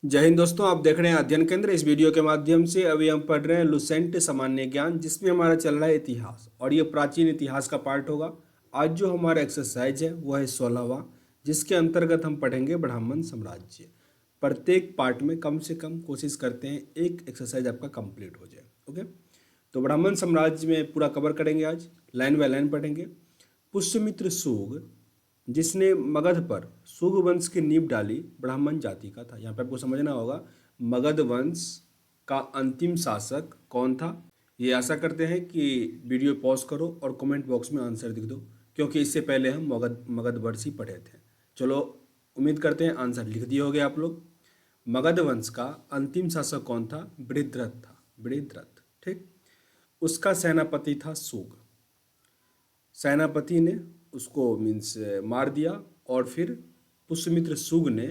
जय हिंद दोस्तों, आप देख रहे हैं अध्ययन केंद्र। इस वीडियो के माध्यम से अभी हम पढ़ रहे हैं लुसेंट सामान्य ज्ञान, जिसमें हमारा चल रहा है इतिहास और ये प्राचीन इतिहास का पार्ट होगा। आज जो हमारा एक्सरसाइज है वो है 16वां, जिसके अंतर्गत हम पढ़ेंगे ब्राह्मण साम्राज्य। प्रत्येक पार्ट में कम से कम कोशिश करते हैं एक एक्सरसाइज आपका कंप्लीट हो जाए। ओके, तो ब्राह्मण साम्राज्य में पूरा कवर करेंगे। आज लाइन बाय लाइन पढ़ेंगे। पुष्यमित्र सूग, जिसने मगध पर सुग वंश की नींव डाली, ब्राह्मण जाति का था। यहाँ पे आपको समझना होगा मगध वंश का अंतिम शासक कौन था। ये आशा करते हैं कि वीडियो पॉज करो और कमेंट बॉक्स में आंसर लिख दो, क्योंकि इससे पहले हम मगध वंश ही पढ़े थे। चलो, उम्मीद करते हैं आंसर लिख दिए होंगे आप लोग। मगध वंश का अंतिम शासक कौन था? बृहद्रथ था। बृहद्रथ, ठीक। उसका सेनापति था सुग। सेनापति ने उसको मीन्स मार दिया और फिर पुष्यमित्र सुग ने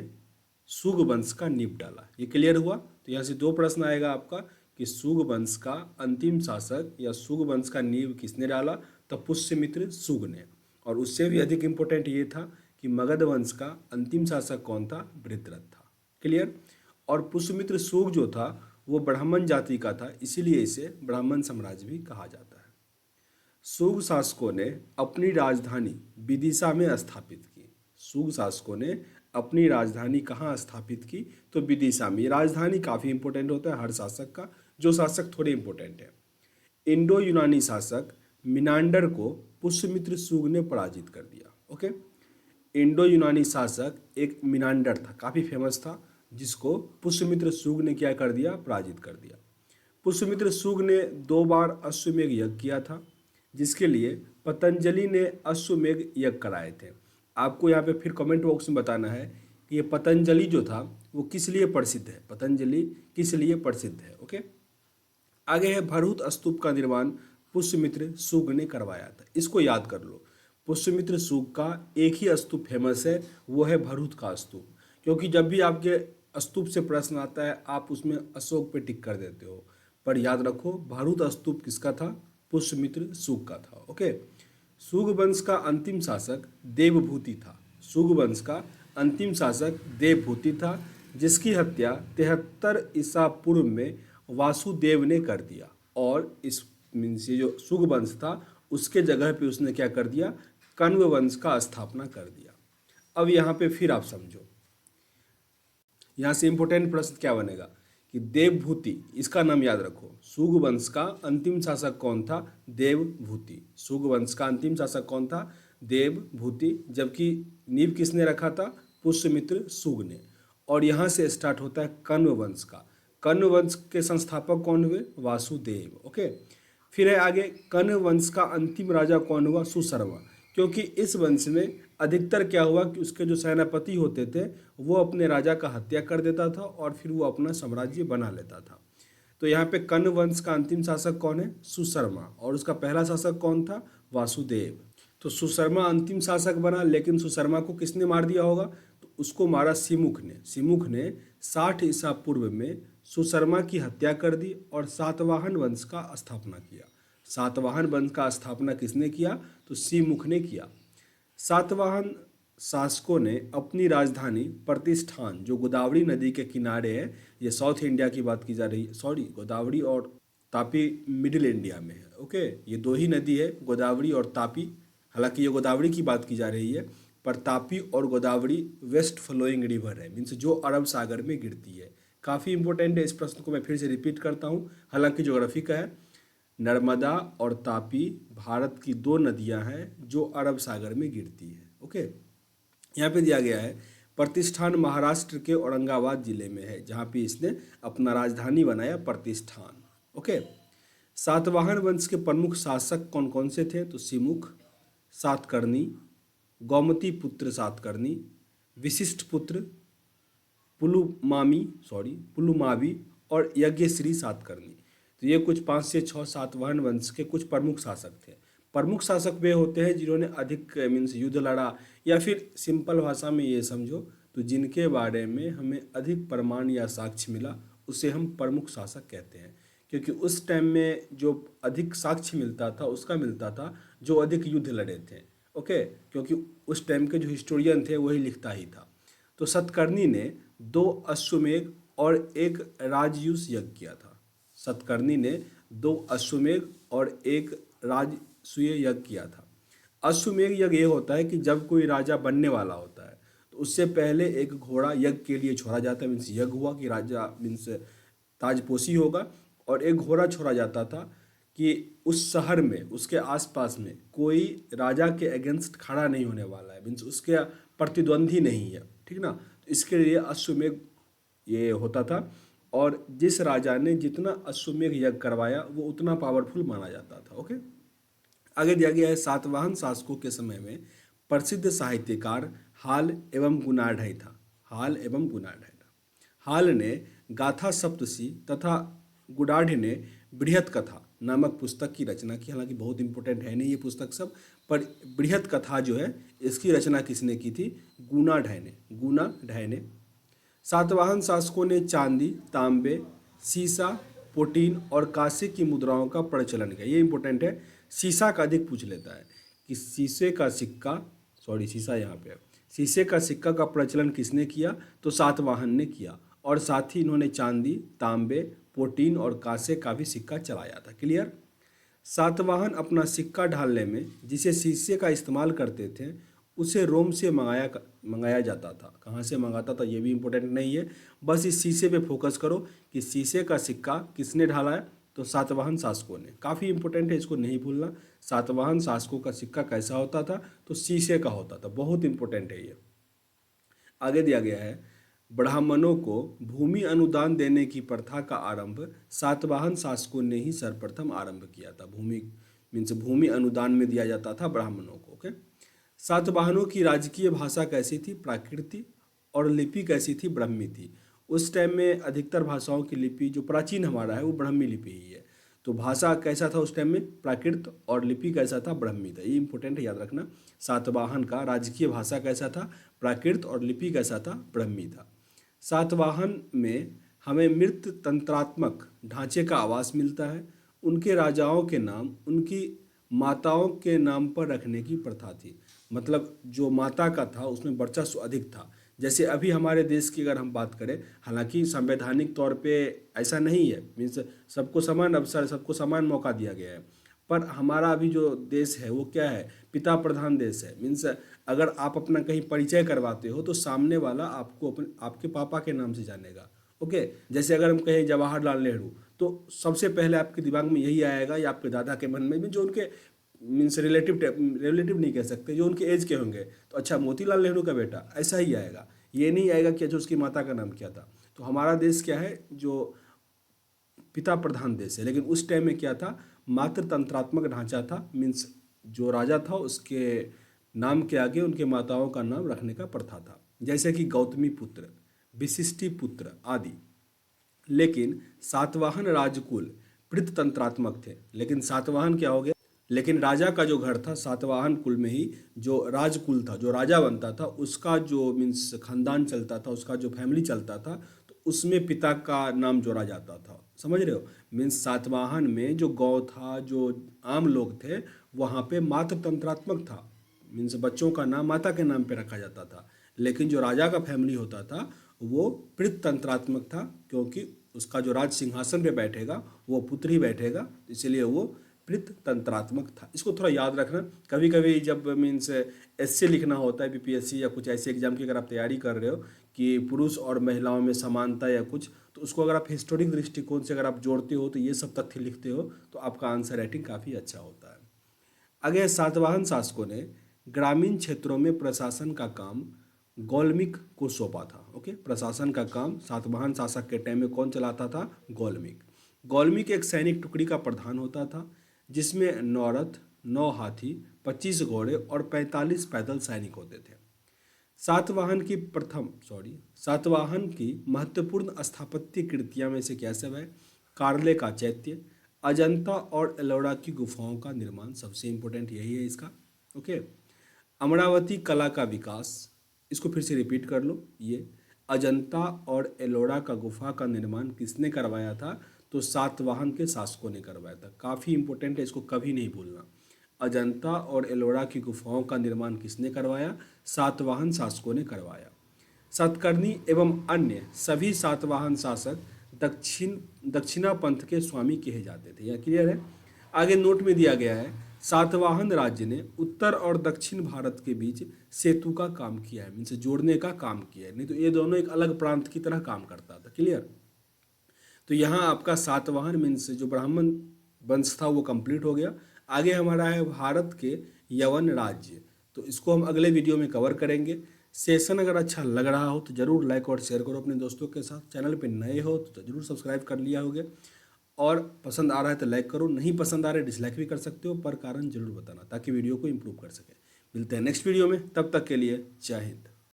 सुग वंश का नींव डाला। ये क्लियर हुआ? तो यहाँ से दो प्रश्न आएगा आपका कि सुग वंश का अंतिम शासक या सुग वंश का नींव किसने डाला? तो पुष्यमित्र सुग ने। और उससे भी अधिक इम्पोर्टेंट ये था कि मगध वंश का अंतिम शासक कौन था? बृहद्रथ था। क्लियर? और पुष्यमित्र सुग जो था वो ब्राह्मण जाति का था, इसीलिए इसे ब्राह्मण साम्राज्य भी कहा जाता है। सुग शासकों ने अपनी राजधानी विदिशा में स्थापित की। सुग शासकों ने अपनी राजधानी कहाँ स्थापित की? तो विदिशा में। राजधानी काफ़ी इंपॉर्टेंट होता है हर शासक का, जो शासक थोड़े इंपॉर्टेंट है। इंडो यूनानी शासक मिनांडर को पुष्यमित्र सुग ने पराजित कर दिया। ओके, इंडो यूनानी शासक एक मिनांडर था, काफ़ी फेमस था, जिसको पुष्यमित्र सुग ने क्या कर दिया? पराजित कर दिया। पुष्यमित्र सुग ने 2 बार अश्वमेध यज्ञ किया था, जिसके लिए पतंजलि ने अश्वमेध यज्ञ कराए थे। आपको यहाँ पे फिर कमेंट बॉक्स में बताना है कि ये पतंजलि जो था वो किस लिए प्रसिद्ध है। पतंजलि किस लिए प्रसिद्ध है? ओके, आगे है भरूत स्तूप का निर्माण पुष्यमित्र सुग ने करवाया था। इसको याद कर लो। पुष्यमित्र सुग का एक ही स्तूप फेमस है, वो है भरूत का स्तूप। क्योंकि जब भी आपके स्तूप से प्रश्न आता है आप उसमें अशोक पे टिक कर देते हो, पर याद रखो भरूत स्तूप किसका था? पुष्यमित्र सुग का था। ओके, सुग वंश का अंतिम शासक देवभूति था। सुग वंश का अंतिम शासक देवभूति था, जिसकी हत्या 73 ईसा पूर्व में वासुदेव ने कर दिया। और इस मीन्स ये जो सुग वंश था उसके जगह पे उसने क्या कर दिया? कण्व वंश का स्थापना कर दिया। अब यहाँ पे फिर आप समझो, यहाँ से इंपॉर्टेंट प्रश्न क्या बनेगा कि देवभूति, इसका नाम याद रखो। सुग वंश का अंतिम शासक कौन था? देवभूति। सुग वंश का अंतिम शासक कौन था? देवभूति। जबकि नींव किसने रखा था? पुष्यमित्र सुग ने। और यहाँ से स्टार्ट होता है कण्व वंश का। कण्व वंश के संस्थापक कौन हुए? वासुदेव। ओके, फिर है आगे कण्व वंश का अंतिम राजा कौन हुआ? सुशर्मा। क्योंकि इस वंश में अधिकतर क्या हुआ कि उसके जो सेनापति होते थे वो अपने राजा का हत्या कर देता था और फिर वो अपना साम्राज्य बना लेता था। तो यहाँ पे कण्व वंश का अंतिम शासक कौन है? सुशर्मा। और उसका पहला शासक कौन था? वासुदेव। तो सुशर्मा अंतिम शासक बना, लेकिन सुशर्मा को किसने मार दिया होगा? तो उसको मारा सिमुख ने। सिमुख ने 60 ईसा पूर्व में सुशर्मा की हत्या कर दी और सातवाहन वंश का स्थापना किया। सातवाहन वंश का स्थापना किसने किया? तो सिमुख ने किया। सातवाहन शासकों ने अपनी राजधानी प्रतिष्ठान, जो गोदावरी नदी के किनारे है, ये साउथ इंडिया की बात की जा रही है, सॉरी गोदावरी और तापी मिडिल इंडिया में है। ओके, ये दो ही नदी है, गोदावरी और तापी। हालांकि ये गोदावरी की बात की जा रही है, पर तापी और गोदावरी वेस्ट फ्लोइंग रिवर है, मीन्स जो अरब सागर में गिरती है। काफ़ी इंपॉर्टेंट है। इस प्रश्न को मैं फिर से रिपीट करता हूँ, हालांकि ज्योग्राफी का है। नर्मदा और तापी भारत की दो नदियां हैं जो अरब सागर में गिरती है। ओके, यहाँ पे दिया गया है प्रतिष्ठान महाराष्ट्र के औरंगाबाद जिले में है, जहाँ पे इसने अपना राजधानी बनाया प्रतिष्ठान। ओके, सातवाहन वंश के प्रमुख शासक कौन कौन से थे? तो सिमुख, सातकर्णी, गौमती पुत्र सातकर्णी, विशिष्ट पुत्र पुलुमावी और यज्ञश्री सातकर्णी। तो ये कुछ 5 से 6 सातवाहन वंश के कुछ प्रमुख शासक थे। प्रमुख शासक वे होते हैं जिन्होंने अधिक मीन्स युद्ध लड़ा, या फिर सिंपल भाषा में ये समझो तो जिनके बारे में हमें अधिक प्रमाण या साक्ष्य मिला उसे हम प्रमुख शासक कहते हैं। क्योंकि उस टाइम में जो अधिक साक्ष्य मिलता था उसका मिलता था जो अधिक युद्ध लड़े थे। ओके, क्योंकि उस टाइम के जो हिस्टोरियन थे वही लिखता ही था। तो सतकर्णी ने 2 अश्वमेध और एक राजयूष यज्ञ किया था। सतकर्णी ने 2 अश्वमेध और एक राजसूय यज्ञ किया था। अश्वमेध यज्ञ ये होता है कि जब कोई राजा बनने वाला होता है तो उससे पहले एक घोड़ा यज्ञ के लिए छोड़ा जाता है, मीन्स यज्ञ हुआ कि राजा मीन्स ताजपोशी होगा, और एक घोड़ा छोड़ा जाता था कि उस शहर में उसके आसपास में कोई राजा के अगेंस्ट खड़ा नहीं होने वाला है, मीन्स उसके प्रतिद्वंदी नहीं है, ठीक ना। तो इसके लिए अश्वमेध ये होता था, और जिस राजा ने जितना अश्वमेध यज्ञ करवाया वो उतना पावरफुल माना जाता था। ओके, आगे दिया गया है सातवाहन शासकों के समय में प्रसिद्ध साहित्यकार हाल एवं गुणाढ़ था। हाल एवं गुणाढ़ था। हाल ने गाथा सप्तशी तथा गुडाढ़ ने बृहत कथा नामक पुस्तक की रचना की। हालांकि बहुत इंपॉर्टेंट है नहीं ये पुस्तक सब, पर बृहत कथा जो है इसकी रचना किसने की थी? गुणाढ़ ने। सातवाहन शासकों ने चांदी, तांबे, सीसा, पोटीन और कांसे की मुद्राओं का प्रचलन किया। ये इंपॉर्टेंट है, सीसा का अधिक पूछ लेता है कि सीसा यहाँ पे है। शीशे का सिक्का का प्रचलन किसने किया? तो सातवाहन ने किया, और साथ ही इन्होंने चांदी, तांबे, पोटीन और कांसे का भी सिक्का चलाया था। क्लियर? सातवाहन अपना सिक्का ढालने में जिसे शीशे का इस्तेमाल करते थे उसे रोम से मंगाया जाता था। कहाँ से मंगाता था ये भी इम्पोर्टेंट नहीं है, बस इस शीशे पे फोकस करो कि शीशे का सिक्का किसने ढाला है? तो सातवाहन शासकों ने। काफ़ी इंपॉर्टेंट है, इसको नहीं भूलना। सातवाहन शासकों का सिक्का कैसा होता था? तो शीशे का होता था। बहुत इंपॉर्टेंट है ये। आगे दिया गया है ब्राह्मणों को भूमि अनुदान देने की प्रथा का आरंभ सातवाहन शासकों ने ही सर्वप्रथम आरंभ किया था। भूमि अनुदान में दिया जाता था ब्राह्मणों को। ओके, सातवाहनों की राजकीय भाषा कैसी थी? प्राकृत, और लिपि कैसी थी? ब्राह्मी थी। उस टाइम में अधिकतर भाषाओं की लिपि जो प्राचीन हमारा है वो ब्राह्मी लिपि ही है। तो भाषा कैसा था उस टाइम में? प्राकृत, और लिपि कैसा था? ब्राह्मी था। ये इंपॉर्टेंट है, याद रखना। सातवाहन का राजकीय भाषा कैसा था? प्राकृत, और लिपि कैसा था? ब्राह्मी था। सातवाहन में हमें मृत तंत्रात्मक ढांचे का आवास मिलता है। उनके राजाओं के नाम उनकी माताओं के नाम पर रखने की प्रथा थी। मतलब जो माता का था उसमें वर्चस्व अधिक था। जैसे अभी हमारे देश की अगर हम बात करें, हालांकि संवैधानिक तौर पे ऐसा नहीं है, मीन्स सबको समान अवसर, सबको समान मौका दिया गया है, पर हमारा अभी जो देश है वो क्या है? पिता प्रधान देश है। मीन्स अगर आप अपना कहीं परिचय करवाते हो तो सामने वाला आपको आपके पापा के नाम से जानेगा। ओके, जैसे अगर हम कहें जवाहरलाल नेहरू, तो सबसे पहले आपके दिमाग में यही आएगा, या आपके दादा के मन में भी, जो उनके मीन्स रिलेटिव नहीं कह सकते, जो उनके एज के होंगे, तो अच्छा मोतीलाल नेहरू का बेटा, ऐसा ही आएगा। ये नहीं आएगा कि जो उसकी माता का नाम क्या था। तो हमारा देश क्या है? जो पिता प्रधान देश है। लेकिन उस टाइम में क्या था? मातृ तंत्रात्मक ढांचा था। मीन्स जो राजा था उसके नाम के आगे उनके माताओं का नाम रखने का प्रथा था, जैसे कि गौतमी पुत्र, विशिष्टि पुत्र आदि। लेकिन सातवाहन राजकुल पृथ तंत्रात्मक थे। लेकिन सातवाहन क्या हो गया? लेकिन राजा का जो घर था सातवाहन कुल में ही, जो राजकुल था, जो राजा बनता था, उसका जो मीन्स खानदान चलता था, उसका जो फैमिली चलता था, तो उसमें पिता का नाम जोड़ा जाता था। समझ रहे हो? मीन्स सातवाहन में जो गौ था, जो आम लोग थे, वहाँ पे मात्र तंत्रात्मक था। मीन्स बच्चों का नाम माता के नाम पे रखा जाता था। लेकिन जो राजा का फैमिली होता था वो पृथ तंत्रात्मक था, क्योंकि उसका जो राज सिंहासन पे बैठेगा वो पुत्र ही बैठेगा, इसलिए वो पृथ तंत्रात्मक था। इसको थोड़ा याद रखना। कभी कभी जब मीन्स एसए लिखना होता है, बीपीएससी या कुछ ऐसे एग्जाम की अगर आप तैयारी कर रहे हो कि पुरुष और महिलाओं में समानता या कुछ, तो उसको अगर आप हिस्टोरिक दृष्टिकोण से अगर आप जोड़ते हो, तो ये सब तथ्य लिखते हो, तो आपका आंसर राइटिंग काफ़ी अच्छा होता है। आगे सातवाहन शासकों ने ग्रामीण क्षेत्रों में प्रशासन का काम गौलमिक को सौंपा था। ओके, प्रशासन का काम सातवाहन शासक के टाइम में कौन चलाता था? गौलमिक। गौलमिक एक सैनिक टुकड़ी का प्रधान होता था, जिसमें 9 रथ, 9 हाथी, 25 घोड़े और 45 पैदल सैनिक होते थे। सातवाहन की महत्वपूर्ण स्थापत्य कृतियां में से क्या सब है? कार्ले का चैत्य, अजंता और एलोरा की गुफाओं का निर्माण, सबसे इंपॉर्टेंट यही है इसका। ओके, अमरावती कला का विकास, इसको फिर से रिपीट कर लो। ये अजंता और एलोरा का गुफा का निर्माण किसने करवाया था? तो सातवाहन के शासकों ने करवाया था। काफ़ी इंपॉर्टेंट है, इसको कभी नहीं भूलना। अजंता और एलोरा की गुफाओं का निर्माण किसने करवाया? सातवाहन शासकों ने करवाया। सातकर्णी एवं अन्य सभी सातवाहन शासक दक्षिणा पंथ के स्वामी कहे जाते थे। यह क्लियर है। आगे नोट में दिया गया है, सातवाहन राज्य ने उत्तर और दक्षिण भारत के बीच सेतु का काम किया है, मीन्स जोड़ने का काम किया है, नहीं तो ये दोनों एक अलग प्रांत की तरह काम करता था। क्लियर। तो यहाँ आपका सातवाहन मीन्स जो ब्राह्मण वंश था वो कंप्लीट हो गया। आगे हमारा है भारत के यवन राज्य, तो इसको हम अगले वीडियो में कवर करेंगे। सेशन अगर अच्छा लग रहा हो तो ज़रूर लाइक और शेयर करो अपने दोस्तों के साथ। चैनल पे नए हो तो ज़रूर सब्सक्राइब कर लिया होगे, और पसंद आ रहा है तो लाइक करो, नहीं पसंद आ रहा है डिसलाइक भी कर सकते हो, पर कारण जरूर बताना ताकि वीडियो को इम्प्रूव कर सके। मिलते हैं नेक्स्ट वीडियो में, तब तक के लिए जय हिंद।